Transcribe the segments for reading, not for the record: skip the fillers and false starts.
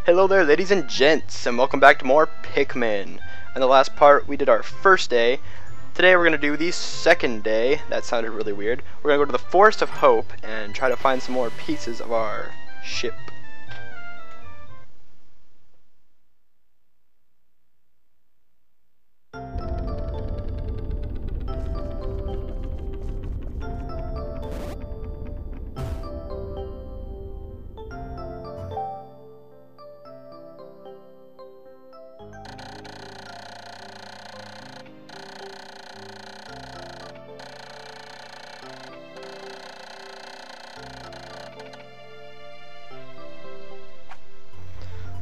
Hello there, ladies and gents, and welcome back to more Pikmin. In the last part, we did our first day. Today we're going to do the second day. That sounded really weird. We're going to go to the Forest of Hope and try to find some more pieces of our ship.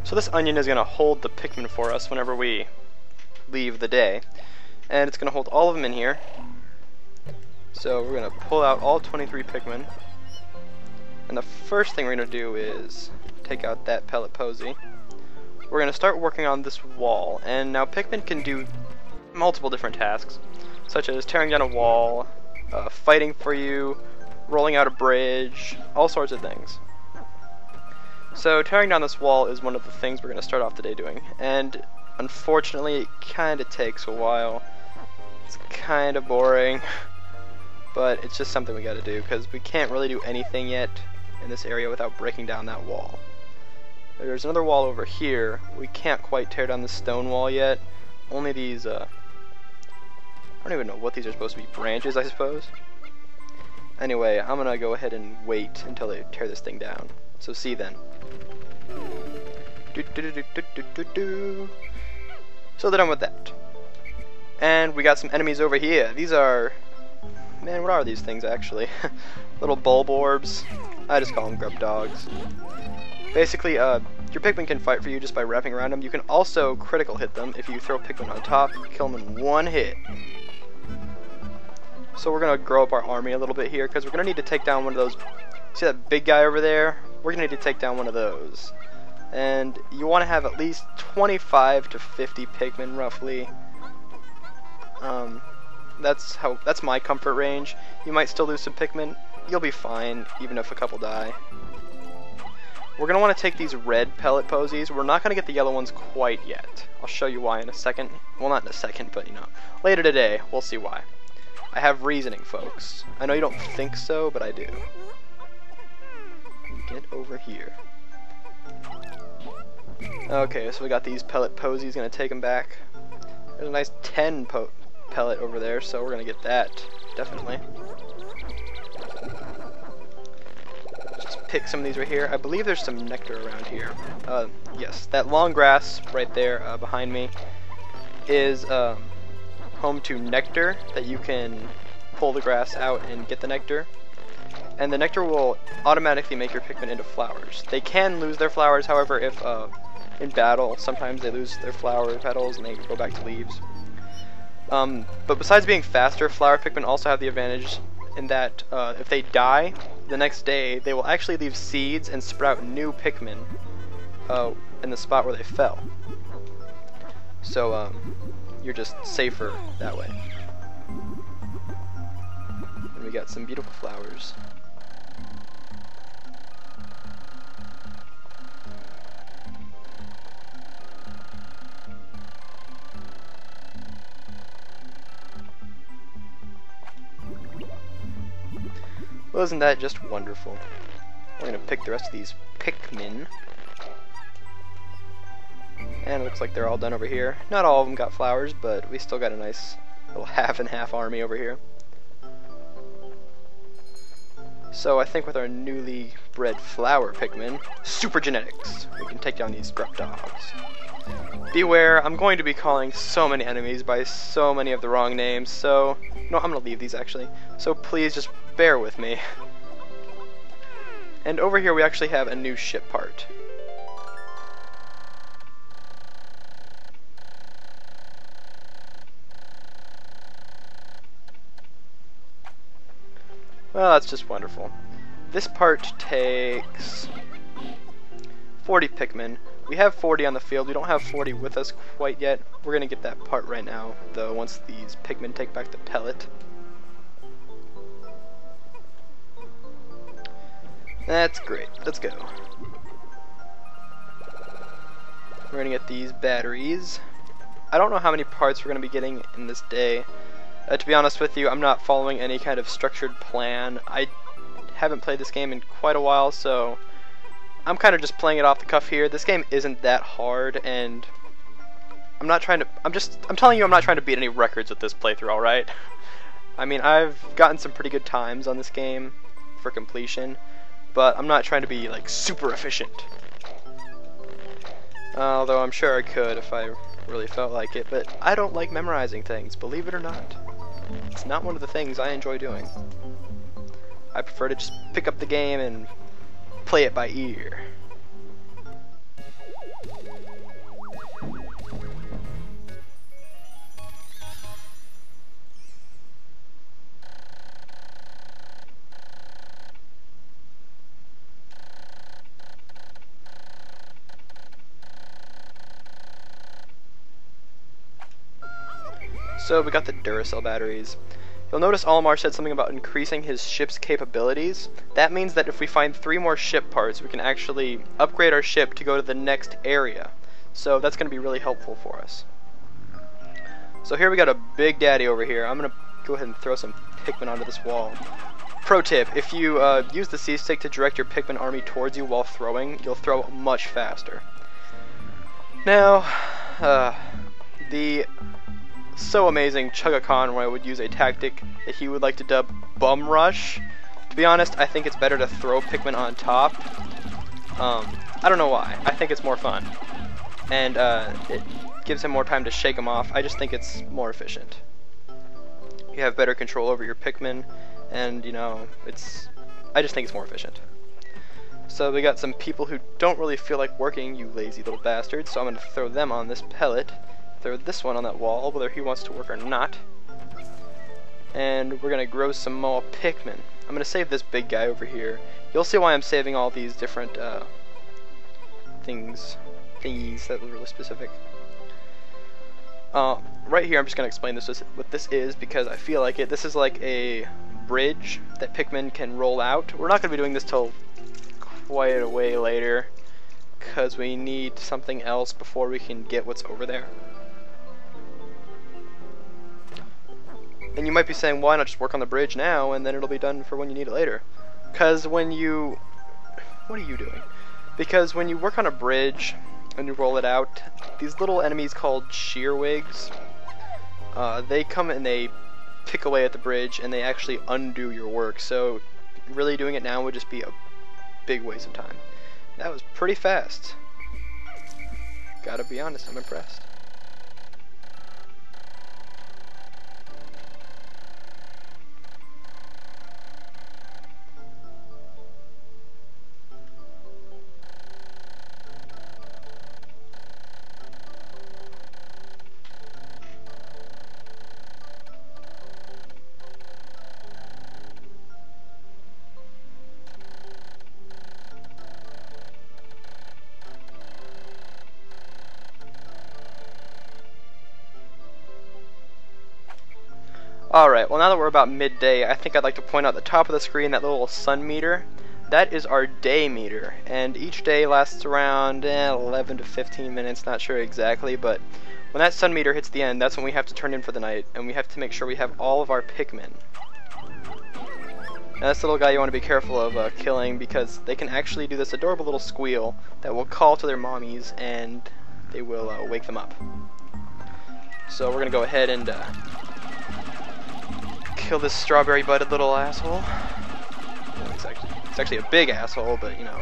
So this onion is going to hold the Pikmin for us whenever we leave the day. And it's going to hold all of them in here. So we're going to pull out all 23 Pikmin. And the first thing we're going to do is take out that pellet posy. We're going to start working on this wall. And now Pikmin can do multiple different tasks, such as tearing down a wall, fighting for you, rolling out a bridge, all sorts of things. So tearing down this wall is one of the things we're going to start off the day doing, and unfortunately it kind of takes a while. It's kind of boring, but it's just something we got to do because we can't really do anything yet in this area without breaking down that wall. There's another wall over here. We can't quite tear down the stone wall yet. Only these, I don't even know what these are supposed to be, branches I suppose. Anyway, I'm going to go ahead and wait until they tear this thing down. So see then. So they're done with that. And we got some enemies over here. These are... man, what are these things actually? Little bulb orbs. I just call them grub dogs. Basically, your Pikmin can fight for you just by wrapping around them. You can also critical hit them if you throw Pikmin on top, kill them in one hit. So we're going to grow up our army a little bit here, because we're going to need to take down one of those... see that big guy over there? We're going to need to take down one of those. And you want to have at least 25 to 50 Pikmin, roughly. That's my comfort range. You might still lose some Pikmin. You'll be fine, even if a couple die. We're going to want to take these red pellet posies. We're not going to get the yellow ones quite yet. I'll show you why in a second. Well, not in a second, but you know, later today, we'll see why. I have reasoning, folks. I know you don't think so, but I do. Get over here. Okay, so we got these pellet posies, gonna take them back. There's a nice 10 pellet over there, so we're gonna get that, definitely. Just pick some of these right here. I believe there's some nectar around here. Yes, that long grass right there behind me is home to nectar that you can pull the grass out and get the nectar. And the nectar will automatically make your Pikmin into flowers. They can lose their flowers, however, if in battle, sometimes they lose their flower petals and they go back to leaves. But besides being faster, flower Pikmin also have the advantage in that if they die, the next day they will actually leave seeds and sprout new Pikmin in the spot where they fell. So you're just safer that way. And we got some beautiful flowers. Well, isn't that just wonderful? We're going to pick the rest of these Pikmin. And it looks like they're all done over here. Not all of them got flowers, but we still got a nice little half and half army over here. So I think with our newly bred flower Pikmin, super genetics, we can take down these grub dogs. Beware, I'm going to be calling so many enemies by so many of the wrong names, so... no, I'm going to leave these actually. So please just bear with me. And over here we actually have a new ship part. Well, that's just wonderful. This part takes 40 Pikmin. We have 40 on the field. We don't have 40 with us quite yet. We're going to get that part right now, though, once these Pikmin take back the pellet. That's great. Let's go. We're gonna get these batteries. I don't know how many parts we're gonna be getting in this day. To be honest with you, I'm not following any kind of structured plan. I haven't played this game in quite a while, so I'm kind of just playing it off the cuff here. This game isn't that hard, and I'm telling you, I'm not trying to beat any records with this playthrough, alright? I mean, I've gotten some pretty good times on this game for completion, but I'm not trying to be, like, super efficient. Although I'm sure I could if I really felt like it, but I don't like memorizing things, believe it or not. It's not one of the things I enjoy doing. I prefer to just pick up the game and play it by ear. So we got the Duracell batteries. You'll notice Olimar said something about increasing his ship's capabilities. That means that if we find 3 more ship parts, we can actually upgrade our ship to go to the next area. So that's going to be really helpful for us. So here we got a Big Daddy over here. I'm going to go ahead and throw some Pikmin onto this wall. Pro tip, if you use the C-stick to direct your Pikmin army towards you while throwing, you'll throw much faster. Now, the so amazing Chugga Conroy would use a tactic that he would like to dub Bum Rush. To be honest, I think it's better to throw Pikmin on top. I don't know why. I think it's more fun. And it gives him more time to shake them off. I just think it's more efficient. You have better control over your Pikmin, and you know, I just think it's more efficient. So we got some people who don't really feel like working, you lazy little bastards, so I'm going to throw them on this pellet. Throw this one on that wall, whether he wants to work or not. And we're going to grow some more Pikmin. I'm going to save this big guy over here. You'll see why I'm saving all these different thingies that were really specific. Right here I'm just going to explain what this is because I feel like it. This is like a bridge that Pikmin can roll out. We're not going to be doing this till quite a way later because we need something else before we can get what's over there. And you might be saying, why not just work on the bridge now and then it'll be done for when you need it later? Because when you... What are you doing? Because when you work on a bridge and you roll it out, these little enemies called shearwigs, they come and they pick away at the bridge and they actually undo your work. So really doing it now would just be a big waste of time. That was pretty fast. Gotta be honest, I'm impressed. Alright, well now that we're about midday, I think I'd like to point out at the top of the screen that little sun meter. That is our day meter, and each day lasts around 11 to 15 minutes, not sure exactly, but when that sun meter hits the end, that's when we have to turn in for the night, and we have to make sure we have all of our Pikmin. Now this little guy you want to be careful of killing, because they can actually do this adorable little squeal that will call to their mommies, and they will wake them up. So we're going to go ahead and kill this strawberry-butted little asshole. Well, it's actually a big asshole, but you know.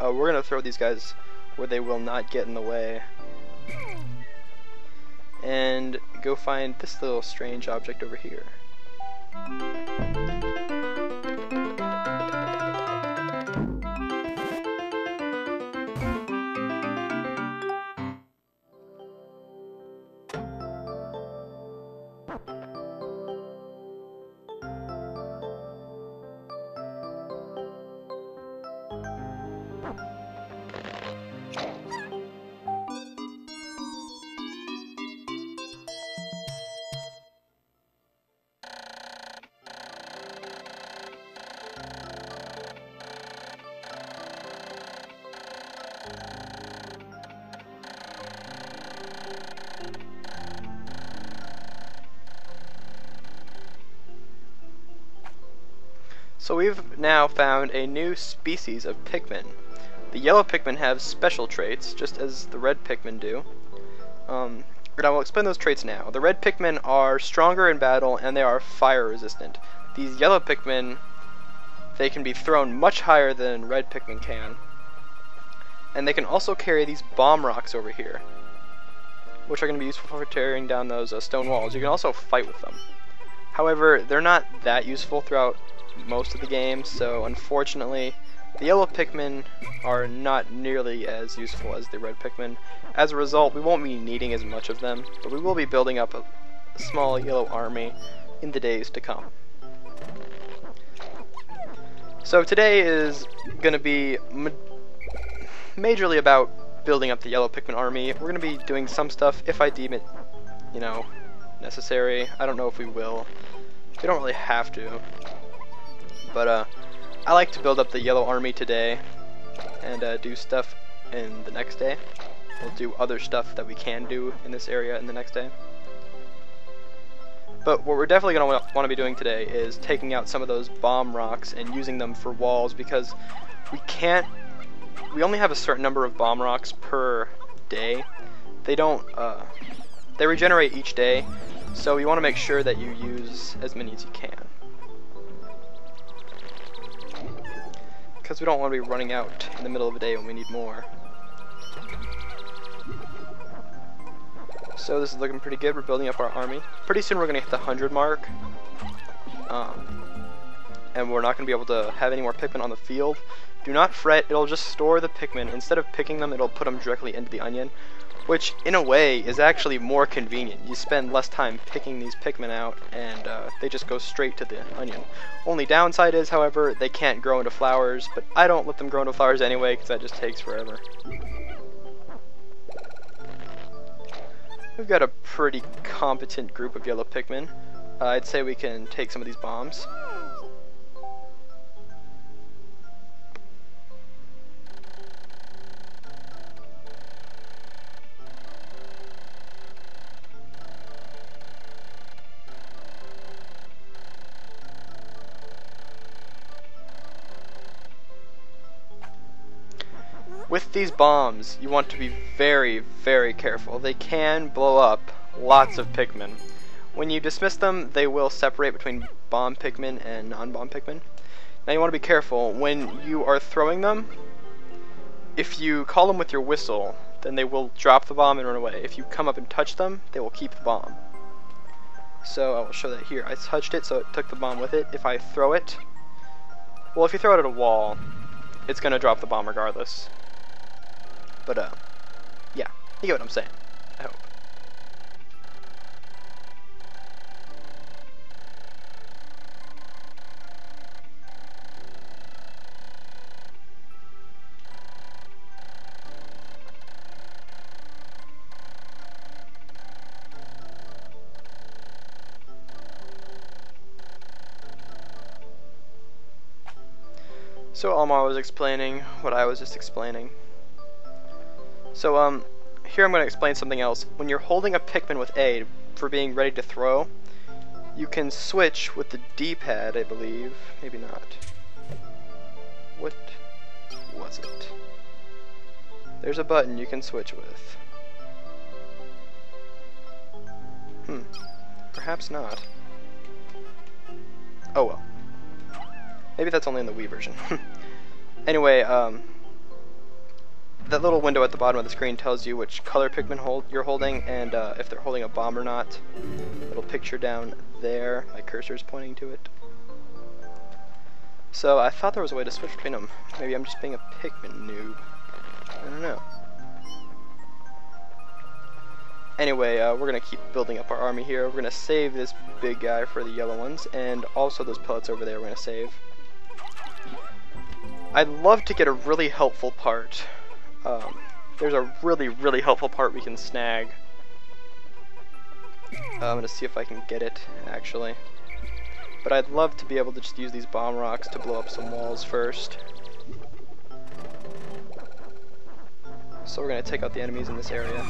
We're gonna throw these guys where they will not get in the way. And go find this little strange object over here. So we've now found a new species of Pikmin. The yellow Pikmin have special traits, just as the red Pikmin do. And I will explain those traits now. The red Pikmin are stronger in battle, and they are fire resistant. These yellow Pikmin, they can be thrown much higher than red Pikmin can. And they can also carry these bomb rocks over here, which are going to be useful for tearing down those stone walls. You can also fight with them. However, they're not that useful throughout most of the game, so unfortunately, the yellow Pikmin are not nearly as useful as the red Pikmin. As a result, we won't be needing as much of them, but we will be building up a small yellow army in the days to come. So today is going to be majorly about building up the yellow Pikmin army. We're going to be doing some stuff if I deem it, you know, necessary. I don't know if we will. We don't really have to. But I like to build up the yellow army today and do stuff in the next day. We'll do other stuff that we can do in this area in the next day. But what we're definitely going to want to be doing today is taking out some of those bomb rocks and using them for walls, because we only have a certain number of bomb rocks per day. They regenerate each day, so you want to make sure that you use as many as you can, because we don't want to be running out in the middle of the day when we need more. So this is looking pretty good. We're building up our army. Pretty soon we're going to hit the 100 mark. And we're not going to be able to have any more Pikmin on the field. Do not fret, it'll just store the Pikmin. Instead of picking them, it'll put them directly into the onion, which in a way is actually more convenient. You spend less time picking these Pikmin out, and they just go straight to the onion. Only downside is, however, they can't grow into flowers, but I don't let them grow into flowers anyway, because that just takes forever. We've got a pretty competent group of yellow Pikmin. I'd say we can take some of these bombs. With these bombs, you want to be very, very careful. They can blow up lots of Pikmin. When you dismiss them, they will separate between bomb Pikmin and non-bomb Pikmin. Now you want to be careful. When you are throwing them, if you call them with your whistle, then they will drop the bomb and run away. If you come up and touch them, they will keep the bomb. So I will show that here. I touched it, so it took the bomb with it. If I throw it, well, if you throw it at a wall, it's going to drop the bomb regardless. But, yeah, you get what I'm saying, I hope. So Almar was explaining what I was just explaining. So, here I'm going to explain something else. When you're holding a Pikmin with A for being ready to throw, you can switch with the D-pad, I believe. Maybe not. What was it? There's a button you can switch with. Perhaps not. Oh well. Maybe that's only in the Wii version. Anyway, that little window at the bottom of the screen tells you which color Pikmin you're holding, and if they're holding a bomb or not. Little picture down there. My cursor is pointing to it. So I thought there was a way to switch between them. Maybe I'm just being a Pikmin noob. I don't know. Anyway, we're going to keep building up our army here. We're going to save this big guy for the yellow ones, and also those pellets over there we're going to save. I'd love to get a really helpful part. There's a really, really helpful part we can snag. I'm going to see if I can get it, actually. But I'd love to be able to just use these bomb rocks to blow up some walls first. So we're going to take out the enemies in this area.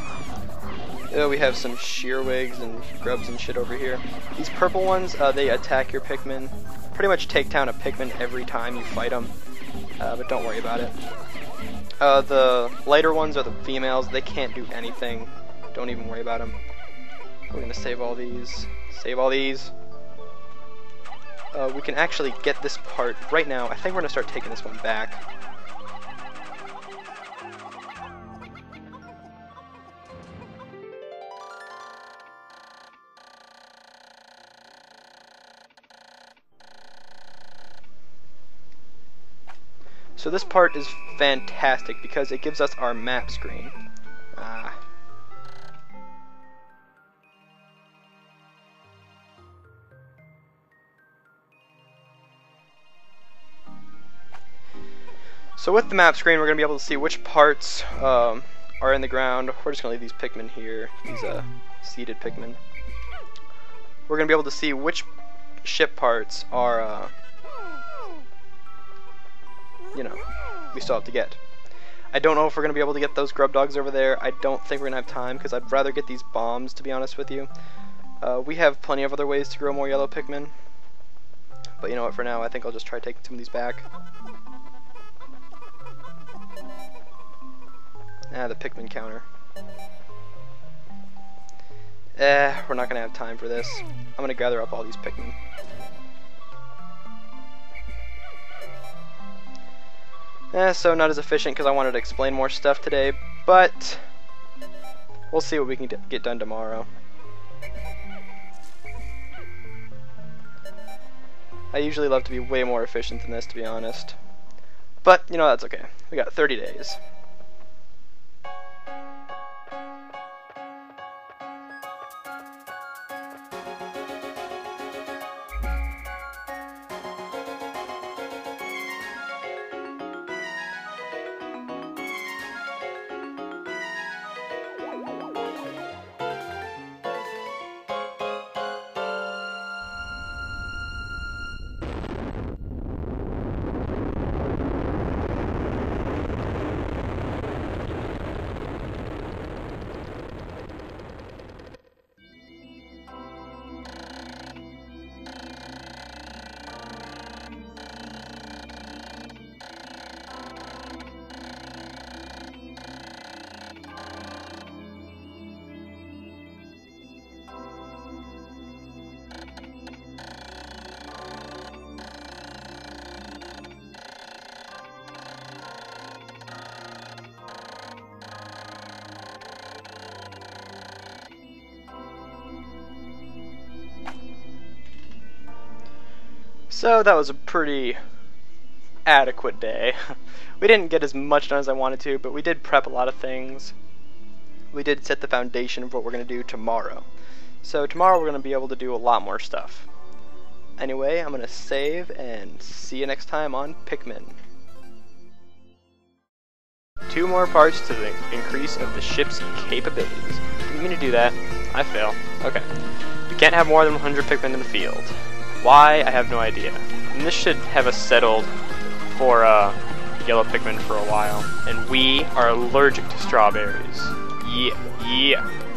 We have some shearwigs and grubs and shit over here. These purple ones, they attack your Pikmin pretty much take down a Pikmin every time you fight them, but don't worry about it. The lighter ones are the females. They can't do anything. Don't even worry about them. We're gonna save all these. Save all these. We can actually get this part right now. I think we're gonna start taking this one back. So this part is fantastic because it gives us our map screen. So with the map screen, we're going to be able to see which parts are in the ground. We're just going to leave these Pikmin here, these seeded Pikmin. We're going to be able to see which ship parts are, you know, we still have to get. I don't know if we're going to be able to get those grub dogs over there. I don't think we're going to have time because I'd rather get these bombs, to be honest with you. We have plenty of other ways to grow more yellow Pikmin. But you know what, for now, I think I'll just try taking some of these back. The Pikmin counter. We're not going to have time for this. I'm going to gather up all these Pikmin. So not as efficient because I wanted to explain more stuff today, but we'll see what we can get done tomorrow. I usually love to be way more efficient than this, to be honest. But, you know, that's okay. We got 30 days. So that was a pretty adequate day. We didn't get as much done as I wanted to, but we did prep a lot of things. We did set the foundation of what we're going to do tomorrow. So tomorrow we're going to be able to do a lot more stuff. Anyway, I'm going to save and see you next time on Pikmin. 2 more parts to the increase of the ship's capabilities. Didn't mean to do that. I fail. Okay. You can't have more than 100 Pikmin in the field. Why? I have no idea. And this should have us settled for yellow Pikmin for a while. And we are allergic to strawberries. Yeah.